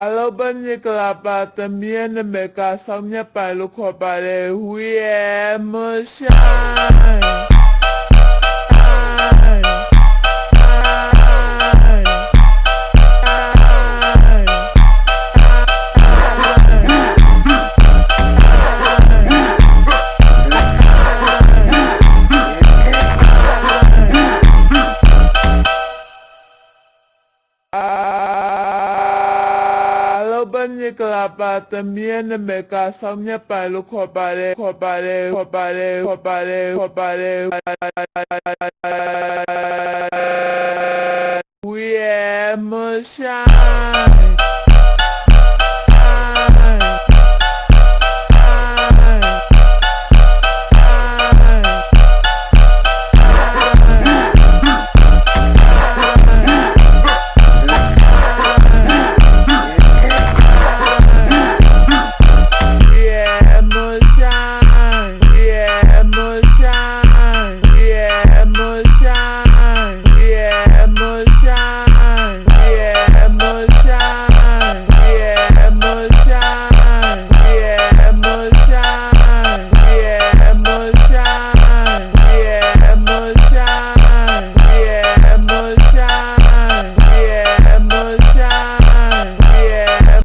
Alo bên như là bà tầm miên nên mẹ cả xong nhé bà lúc họ bà đề huy em mơ shine bên như là bà tầm miên nên mẹ cả xong nhé bà lúc họ bà đề huy em mơ shine